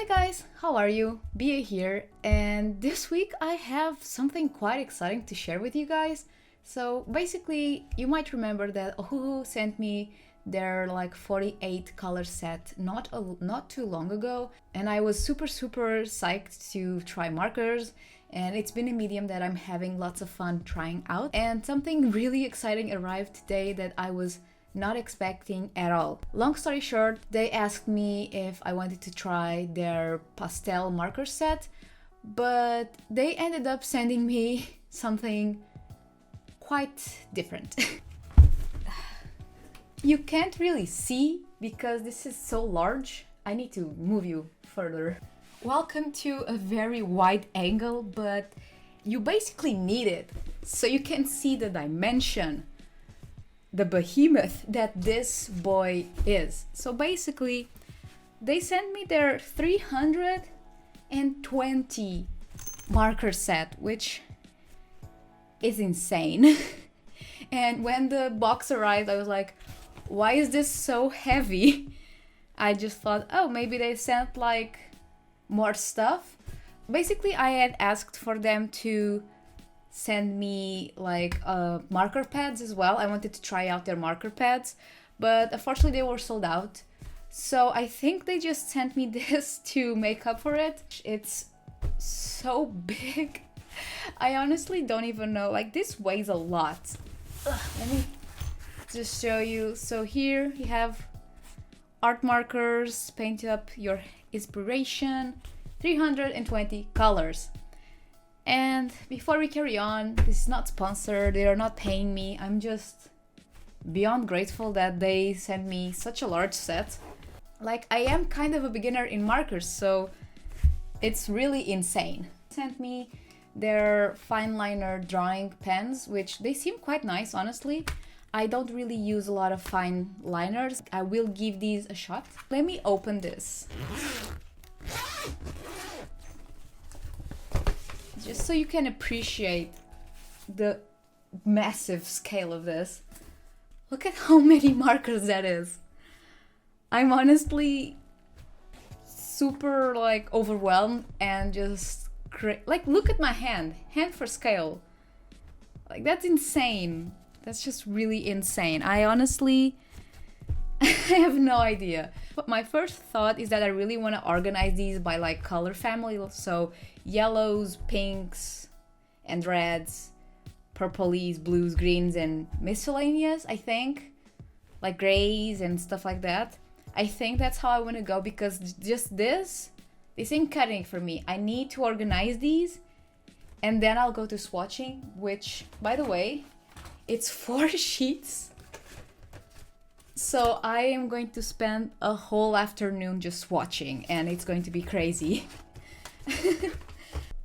Hi guys, how are you? Bia here, and this week I have something quite exciting to share with you guys. So basically, you might remember that Ohuhu sent me their 48 color set not too long ago, and I was super psyched to try markers. And it's been a medium that I'm having lots of fun trying out, and something really exciting arrived today that I was not expecting at all. Long story short, they asked me if I wanted to try their pastel marker set, but they ended up sending me something quite different. You can't really see because this is so large. I need to move you further. Welcome to a very wide angle, but you basically need it so you can see the dimension, the behemoth that this boy is. So basically, they sent me their 320 marker set, which is insane. And when the box arrived, I was like, why is this so heavy? I just thought, oh, maybe they sent more stuff. Basically, I had asked for them to send me marker pads as well. I wanted to try out their marker pads, but unfortunately they were sold out. So I think they just sent me this to make up for it. It's so big. I honestly don't even know. This weighs a lot. Let me just show you. So here you have art markers, paint up your inspiration, 320 colors. And before we carry on, this is not sponsored, they are not paying me. I'm just beyond grateful that they sent me such a large set. I am kind of a beginner in markers, so it's really insane. They sent me their fine liner drawing pens, which they seem quite nice, honestly. I don't really use a lot of fine liners. I will give these a shot. Let me open this, just so you can appreciate the massive scale of this. Look at how many markers that is. I'm honestly super overwhelmed and just look at my hand for scale. That's insane. That's just really insane. I honestly I have no idea. But my first thought is that I really want to organize these by color family. So yellows, pinks, and reds, purplies, blues, greens, and miscellaneous, I think. Grays and stuff like that. I think that's how I want to go because just this ain't cutting for me. I need to organize these and then I'll go to swatching, which, by the way, it's 4 sheets. So I am going to spend a whole afternoon just swatching and it's going to be crazy.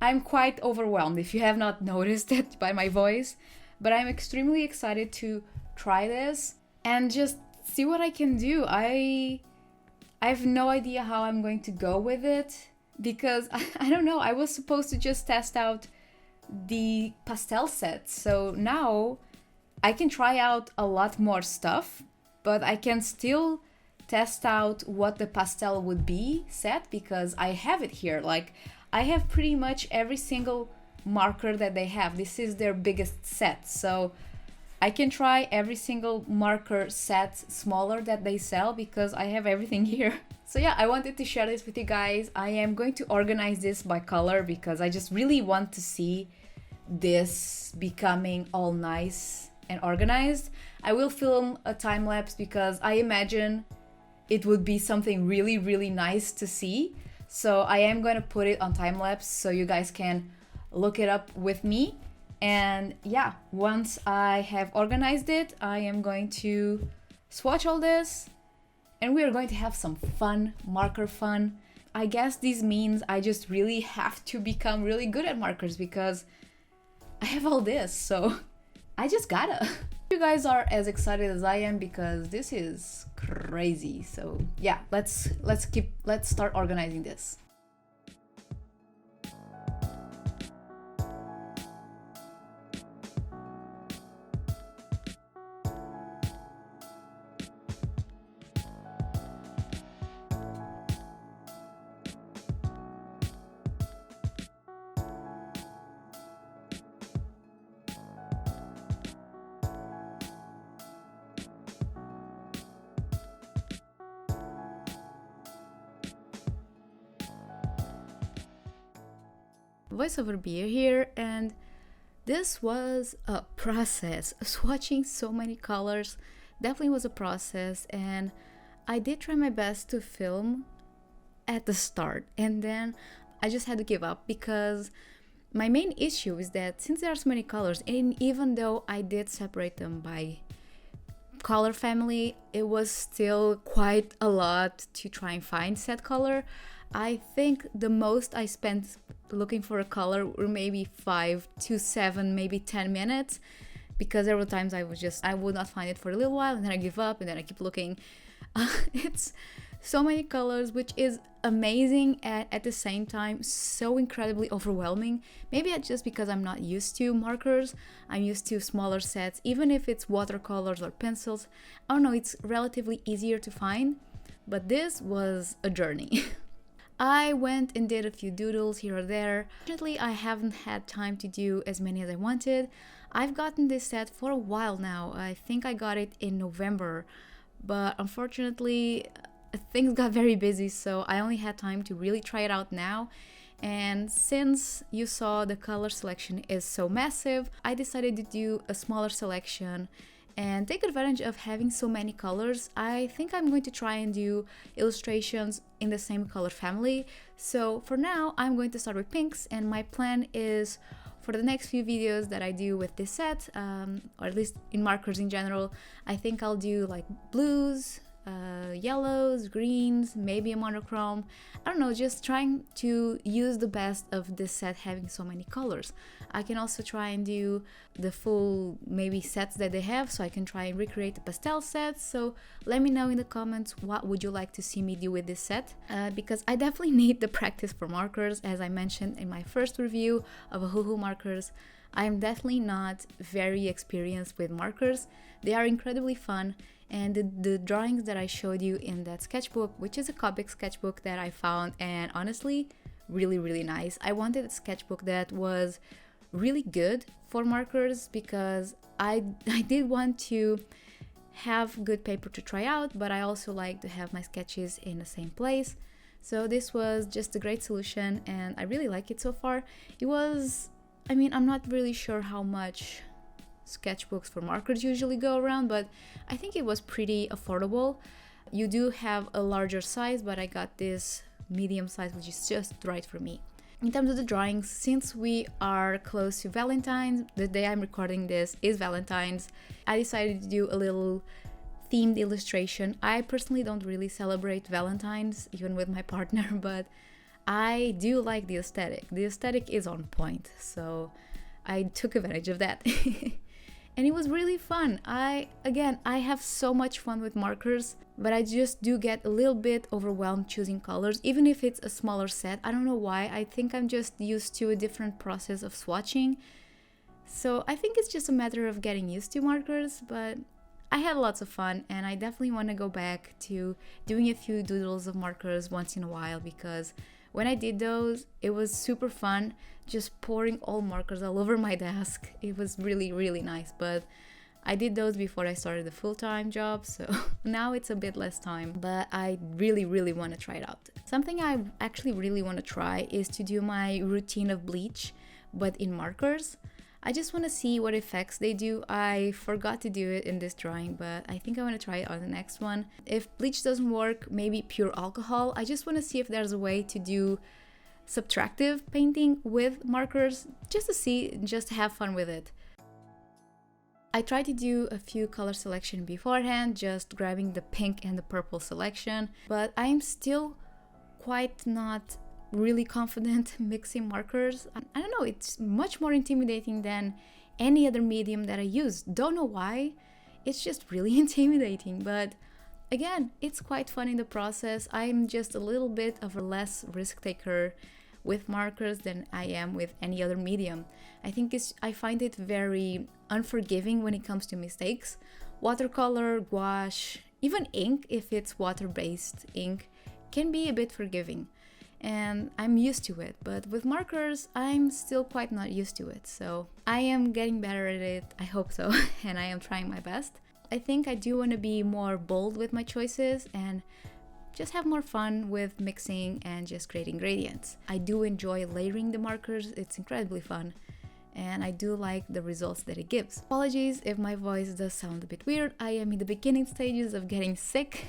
I'm quite overwhelmed if you have not noticed it by my voice, but I'm extremely excited to try this and just see what I can do. I have no idea how I'm going to go with it because I don't know. I was supposed to just test out the pastel set. So now I can try out a lot more stuff, but I can still test out what the pastel would be set because I have it here. I have pretty much every single marker that they have. This is their biggest set, so I can try every single marker set smaller that they sell because I have everything here. So yeah, I wanted to share this with you guys. I am going to organize this by color because I just really want to see this becoming all nice and organized. I will film a time lapse because I imagine it would be something really nice to see. So I am going to put it on time lapse so you guys can look it up with me. And yeah, once I have organized it, I am going to swatch all this and we are going to have some fun, marker fun. I guess this means I just really have to become really good at markers because I have all this, so I just gotta. You guys are as excited as I am because this is crazy. So yeah, let's start organizing this. voiceover beer here, and this was a process. Swatching so many colors definitely was a process, and I did try my best to film at the start, and then I just had to give up because my main issue is that since there are so many colors, and even though I did separate them by color family, it was still quite a lot to try and find said color. I think the most I spent looking for a color were maybe 5 to 7, maybe 10 minutes, because there were times I would not find it for a little while, and then I give up, and then I keep looking. It's so many colors, which is amazing, and at the same time so incredibly overwhelming. Maybe it's just because I'm not used to markers. I'm used to smaller sets. Even if it's watercolors or pencils, I don't know, it's relatively easier to find, but this was a journey. I went and did a few doodles here or there. Unfortunately, I haven't had time to do as many as I wanted. I've gotten this set for a while now. I think I got it in November, but unfortunately things got very busy, so I only had time to really try it out now. And since you saw the color selection is so massive, I decided to do a smaller selection and take advantage of having so many colors. I think I'm going to try and do illustrations in the same color family. So for now, I'm going to start with pinks, and my plan is for the next few videos that I do with this set, or at least in markers in general, I think I'll do like blues, yellows, greens, maybe a monochrome. I don't know, just trying to use the best of this set having so many colors. I can also try and do the full maybe sets that they have, so I can try and recreate the pastel sets. So let me know in the comments what would you like to see me do with this set, because I definitely need the practice for markers. As I mentioned in my first review of Ohuhu markers, I am definitely not very experienced with markers. They are incredibly fun, and the drawings that I showed you in that sketchbook, which is a Copic sketchbook that I found, and honestly really nice. I wanted a sketchbook that was really good for markers because I did want to have good paper to try out, but I also like to have my sketches in the same place. So this was just a great solution, and I really like it so far. It was, I mean, I'm not really sure how much sketchbooks for markers usually go around, but I think it was pretty affordable. You do have a larger size, but I got this medium size, which is just right for me. In terms of the drawings, since we are close to Valentine's, the day I'm recording this is Valentine's, I decided to do a little themed illustration. I personally don't really celebrate Valentine's, even with my partner, but I do like the aesthetic. The aesthetic is on point, so I took advantage of that. And it was really fun. I have so much fun with markers, but I just do get a little bit overwhelmed choosing colors, even if it's a smaller set. I don't know why. I think I'm just used to a different process of swatching. So I think it's just a matter of getting used to markers, but I had lots of fun, and I definitely want to go back to doing a few doodles of markers once in a while, because when I did those, it was super fun, just pouring all markers all over my desk. It was really nice, but I did those before I started the full-time job, so now it's a bit less time, but I really want to try it out. Something I actually really want to try is to do my routine of bleach, but in markers. I just want to see what effects they do. I forgot to do it in this drawing, but I think I want to try it on the next one. If bleach doesn't work, maybe pure alcohol. I just want to see if there's a way to do subtractive painting with markers, just to see, just to have fun with it. I tried to do a few color selection beforehand, just grabbing the pink and the purple selection, but I'm still quite not really confident mixing markers. I don't know, it's much more intimidating than any other medium that I use. Don't know why, it's just really intimidating, but again, it's quite fun in the process. I'm just a little bit of a less risk taker with markers than I am with any other medium. I find it very unforgiving when it comes to mistakes. Watercolor, gouache, even ink, if it's water-based ink, can be a bit forgiving, and I'm used to it, but with markers I'm still quite not used to it. So I am getting better at it, I hope so, and I am trying my best. I think I do want to be more bold with my choices and just have more fun with mixing and just creating gradients. I do enjoy layering the markers, it's incredibly fun, and I do like the results that it gives. Apologies if my voice does sound a bit weird. I am in the beginning stages of getting sick,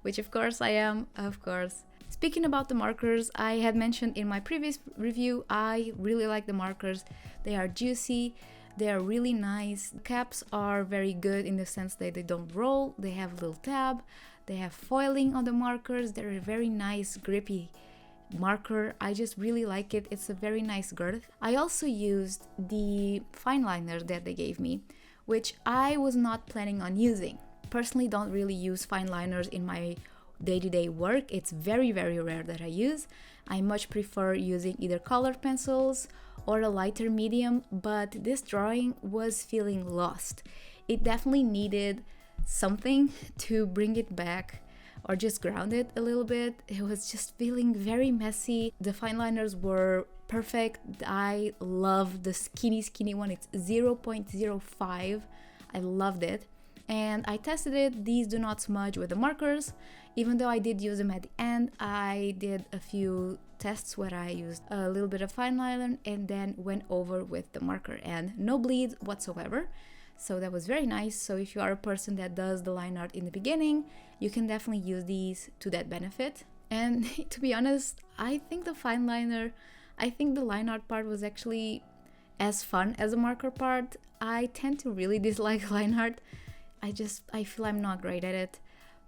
which of course I am, of course. Speaking about the markers, I had mentioned in my previous review, I really like the markers. They are juicy, they are really nice. The caps are very good in the sense that they don't roll, they have a little tab, they have foiling on the markers, they're a very nice grippy marker. I just really like it. It's a very nice girth. I also used the fine liner that they gave me, which I was not planning on using. Personally, don't really use fine liners in my day-to-day work. It's very, very rare that I use. I much prefer using either colored pencils or a lighter medium, but this drawing was feeling lost. It definitely needed something to bring it back or just ground it a little bit. It was just feeling very messy. The fine liners were perfect. I love the skinny one. It's 0.05. I loved it. And I tested it. These do not smudge with the markers. Even though I did use them at the end, I did a few tests where I used a little bit of fine liner and then went over with the marker, and no bleed whatsoever. So that was very nice. So if you are a person that does the line art in the beginning, you can definitely use these to that benefit. And to be honest, I think the line art part was actually as fun as the marker part. I tend to really dislike line art. I feel I'm not great at it,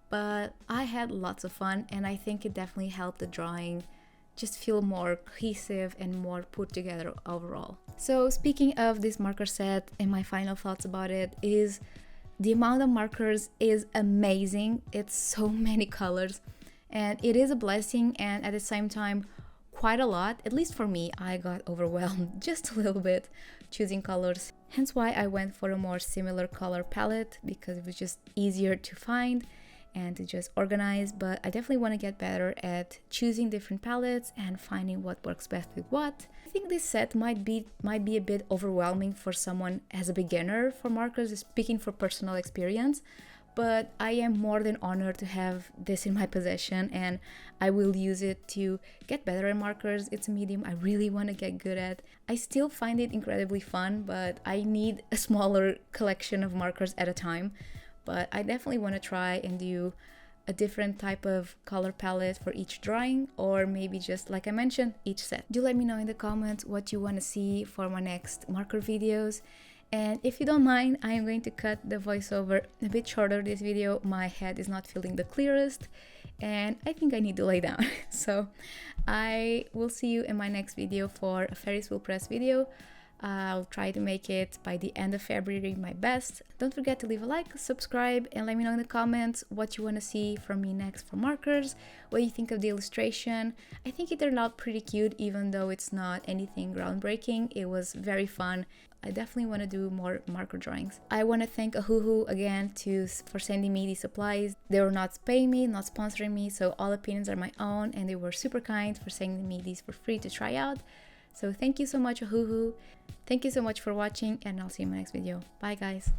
but I had lots of fun, and I think it definitely helped the drawing just feel more cohesive and more put together overall. So speaking of this marker set, and my final thoughts about it is the amount of markers is amazing. It's so many colors, and it is a blessing, and at the same time quite a lot. At least for me, I got overwhelmed just a little bit choosing colors. Hence why I went for a more similar color palette, because it was just easier to find and to just organize. But I definitely want to get better at choosing different palettes and finding what works best with what. I think this set might be a bit overwhelming for someone as a beginner for markers, speaking for personal experience, but I am more than honored to have this in my possession, and I will use it to get better at markers. It's a medium I really want to get good at. I still find it incredibly fun, but I need a smaller collection of markers at a time. But I definitely want to try and do a different type of color palette for each drawing, or maybe just, like I mentioned, each set. Do let me know in the comments what you want to see for my next marker videos. And if you don't mind, I am going to cut the voiceover a bit shorter this video. My head is not feeling the clearest, and I think I need to lay down. So I will see you in my next video for a Ferris wheel press video. I'll try to make it by the end of February, my best. Don't forget to leave a like, subscribe, and let me know in the comments what you want to see from me next for markers, what you think of the illustration. I think it turned out pretty cute, even though it's not anything groundbreaking. It was very fun. I definitely want to do more marker drawings. I want to thank Ohuhu again for sending me these supplies. They were not paying me, not sponsoring me, so all opinions are my own, and they were super kind for sending me these for free to try out. So thank you so much, Ohuhu. Thank you so much for watching, and I'll see you in my next video. Bye, guys.